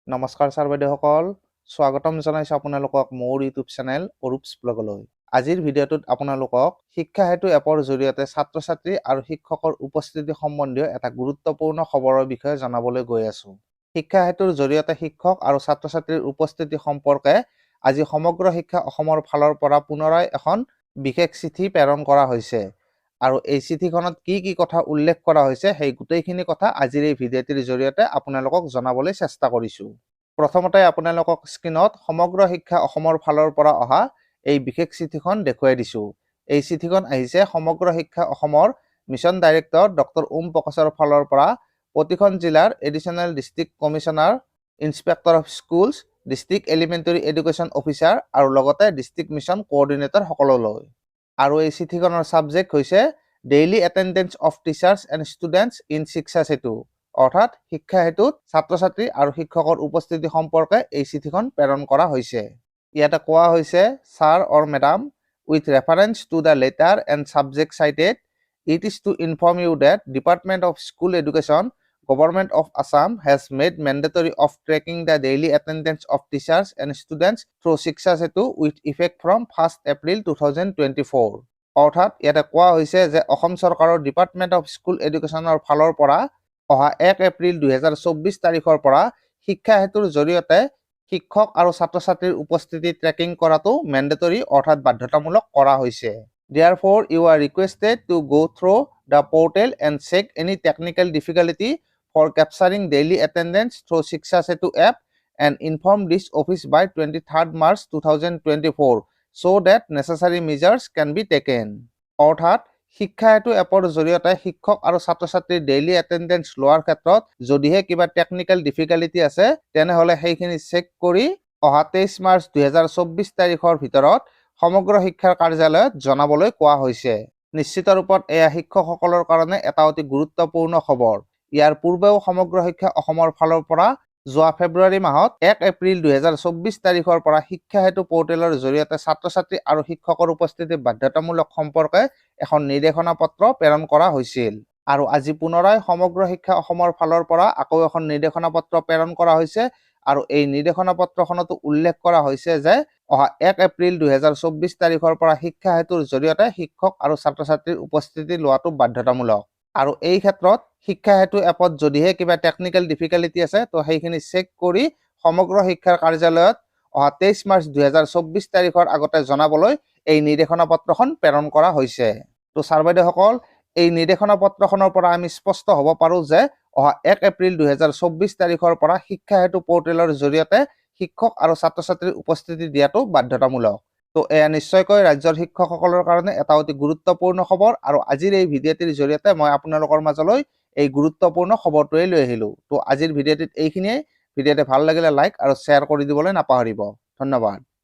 নমস্কাৰ ছাৰ বাইদেউসকল, স্বাগতম জনাইছোঁ আপোনালোকক মোৰ ইউটিউব চেনেল অৰূপছ ব্লগলৈ। আজিৰ ভিডিঅ'টোত আপোনালোকক শিক্ষা হেতু এপৰ জৰিয়তে ছাত্ৰ-ছাত্ৰী আৰু শিক্ষকৰ উপস্থিতি সম্বন্ধীয় এটা গুৰুত্বপূৰ্ণ খবৰৰ বিষয়ে জনাবলৈ গৈ আছোঁ। শিক্ষা হেতুৰ জৰিয়তে শিক্ষক আৰু ছাত্ৰ-ছাত্ৰীৰ উপস্থিতি সম্পৰ্কে আজি সমগ্ৰ শিক্ষা অসমৰ ফালৰ পৰা পুনৰাই এখন বিশেষ চিঠি প্ৰেৰণ কৰা হৈছে। আৰু এই চিঠিখনত কি কথা উল্লেখ কৰা হৈছে সেই গোটেইখিনি কথা আজিৰ এই ভিডিঅ'টিৰ জৰিয়তে আপোনালোকক জনাবলৈ চেষ্টা কৰিছোঁ। প্ৰথমতে আপোনালোকক স্ক্ৰীনত সমগ্ৰ শিক্ষা অসমৰ ফালৰ পৰা অহা এই বিশেষ চিঠিখন দেখুৱাই দিছোঁ। এই চিঠিখন আহিছে সমগ্ৰ শিক্ষা অসমৰ মিছন ডাইৰেক্টৰ ডক্টৰ ওম প্ৰকাশৰ ফালৰ পৰা প্ৰতিখন জিলাৰ additional district commissioner, inspector of schools, district elementary education officer আৰু লগতে ডিষ্ট্ৰিক্ট মিছন কোঅৰ্ডিনেটৰ সকললৈ। আৰু এই চিঠিখনৰ ছাবজেক্ট হৈছে daily attendance of teachers and students in শিক্ষা সেতু, অৰ্থাৎ শিক্ষা হেতুত ছাত্ৰ-ছাত্ৰী আৰু শিক্ষকৰ উপস্থিতি সম্পৰ্কে এই চিঠিখন প্ৰেৰণ কৰা হৈছে। ইয়াতে কোৱা হৈছে, sir or madam, with reference to the letter and subject cited, it is to inform you that department of school education, Government of Assam has made mandatory of tracking the daily attendance of teachers and students through Shiksha Setu with effect from 1st April 2024. অৰ্থাৎ ইয়াতে কোৱা হৈছে যে অসম চৰকাৰৰ department of school এডুকেশ্যনৰ ফালৰ পৰা অহা 1 এপ্ৰিল 2024 তাৰিখৰ পৰা শিক্ষা হেতুৰ জৰিয়তে শিক্ষক আৰু ছাত্ৰ-ছাত্ৰীৰ উপস্থিতি ট্ৰেকিং কৰাটো মেণ্ডেটৰী অৰ্থাৎ বাধ্যতামূলক কৰা হৈছে। Therefore, you are requested to go through the portal and check any technical difficulty for capturing daily attendance through Shiksha Setu app and inform this office by 23rd March 2024 so that necessary measures can be taken. অৰ্থাৎ শিক্ষা হেতু এপৰ জৰিয়তে শিক্ষক আৰু ছাত্ৰ-ছাত্ৰীৰ daily attendance লোৱাৰ ক্ষেত্ৰত যদিহে কিবা টেকনিকেল ডিফিকাল্টি আছে তেনেহ'লে সেইখিনি চেক কৰি অহা 23 মাৰ্চ 2024 তাৰিখৰ ভিতৰত সমগ্ৰ শিক্ষাৰ কাৰ্যালয়ত জনাবলৈ কোৱা হৈছে। নিশ্চিত ৰূপত এয়া শিক্ষকসকলৰ কাৰণে এটা অতি গুৰুত্বপূৰ্ণ খবৰ। ইয়াৰ পূৰ্বেও সমগ্ৰ শিক্ষা অসমৰ ফালৰ পৰা যোৱা ফেব্ৰুৱাৰী মাহত 1 এপ্ৰিল 2024 তাৰিখৰ পৰা শিক্ষা হেতু পৰ্টেলৰ জৰিয়তে ছাত্ৰ-ছাত্ৰী আৰু শিক্ষকৰ উপস্থিতি বাধ্যতামূলক সম্পৰ্কে এখন নিৰ্দেশনা পত্ৰ প্ৰেৰণ কৰা হৈছিল। আৰু আজি পুনৰাই সমগ্ৰ শিক্ষা অসমৰ ফালৰ পৰা আকৌ এখন নিৰ্দেশনা পত্ৰ প্ৰেৰণ কৰা হৈছে। আৰু এই নিৰ্দেশনা পত্ৰখনতো উল্লেখ কৰা হৈছে যে অহা 1 এপ্ৰিল 2024 তাৰিখৰ পৰা শিক্ষা হেতুৰ জৰিয়তে শিক্ষক আৰু ছাত্ৰ-ছাত্ৰীৰ উপস্থিতি লোৱাটো বাধ্যতামূলক। আৰু এই ক্ষেত্ৰত শিক্ষা হেতু এপত যদিহে কিবা টেকনিকেল ডিফিকাল্টি আছে তো সেইখিনি চেক কৰি সমগ্ৰ শিক্ষাৰ কাৰ্যালয়ত অহা 23 মাৰ্চ 2024 তাৰিখৰ আগতে জনাবলৈ এই নিৰ্দেশনা পত্ৰখন প্ৰেৰণ কৰা হৈছে। তো ছাৰ বাইদেউসকল, এই নিৰ্দেশনা পত্ৰখনৰ পৰা আমি স্পষ্ট হ'ব পাৰোঁ যে অহা 1 এপ্ৰিল 2024 তাৰিখৰ পৰা শিক্ষা হেতু পৰ্টেলৰ জৰিয়তে শিক্ষক আৰু ছাত্ৰ-ছাত্ৰীৰ উপস্থিতি দিয়াটো বাধ্যতামূলক। তো এয়া নিশ্চয়কৈ ৰাজ্যৰ শিক্ষকসকলৰ কাৰণে এটা অতি গুৰুত্বপূৰ্ণ খবৰ। আৰু আজিৰ এই ভিডিঅ'টিৰ জৰিয়তে মই আপোনালোকৰ মাজলৈ এই গুৰুত্বপূৰ্ণ খবৰটোৱে লৈ আহিলোঁ। তো আজিৰ ভিডিঅ'টিত এইখিনিয়ে। ভিডিঅ'টি ভাল লাগিলে লাইক আৰু শ্বেয়াৰ কৰি দিবলৈ নাপাহৰিব। ধন্যবাদ।